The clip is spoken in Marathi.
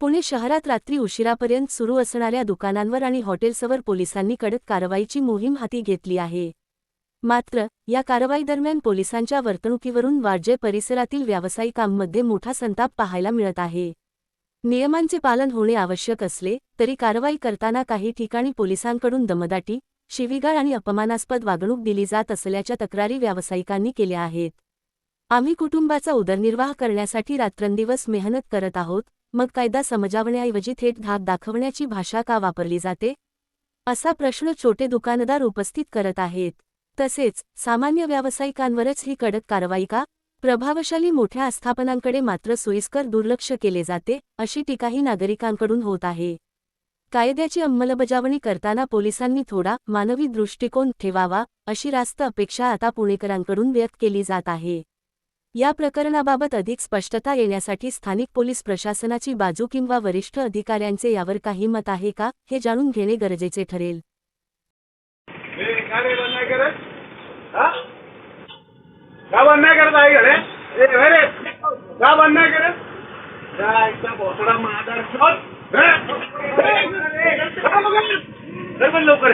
पुणे शहरात रात्री उशिरापर्यंत सुरू असणाऱ्या दुकानांवर आणि हॉटेल्सवर पोलिसांनी कडक कारवाईची मोहीम हाती घेतली आहे। मात्र या कारवाईदरम्यान पोलिसांच्या वर्तणुकीवरून वाडजे परिसरातील व्यावसायिकांमध्ये मोठा संताप पाहायला मिळत आहे। नियमांचे पालन होणे आवश्यक असले तरी कारवाई करताना काही ठिकाणी पोलिसांकडून दमदाटी, शिवीगाळ आणि अपमानास्पद वागणूक दिली जात असल्याच्या तक्रारी व्यावसायिकांनी केल्या आहेत। आम्ही कुटुंबाचा उदरनिर्वाह करण्यासाठी रात्रंदिवस मेहनत करत आहोत, मग कायदा समजावण्याऐवजी थेट धाक दाखवण्याची भाषा का वापरली जाते? असा प्रश्न छोटे दुकानदार उपस्थित करत आहेत। तसेच सामान्य व्यावसायिकांवरच ही कडक कारवाई का? प्रभावशाली मोठ्या आस्थापनांकडे मात्र सोयीस्कर दुर्लक्ष केले जाते, अशी टीकाही नागरिकांकडून होत आहे। कायद्याची अंमलबजावणी करताना पोलिसांनी थोडा मानवी दृष्टिकोन ठेवावा, अशी रास्त अपेक्षा आता पुणेकरांकडून व्यक्त केली जात आहे। या प्रकरणाबाबत अधिक स्पष्टता येण्यासाठी स्थानिक पोलीस प्रशासनाची बाजू किंवा वरिष्ठ अधिकाऱ्यांचे यावर काही मत आहे का, हे जाणून घेणे गरजेचे ठरेल। का बंद नाही करत आहे घरे? का बंद नाही करत? एकदा भोसडा महादार शोध लवकर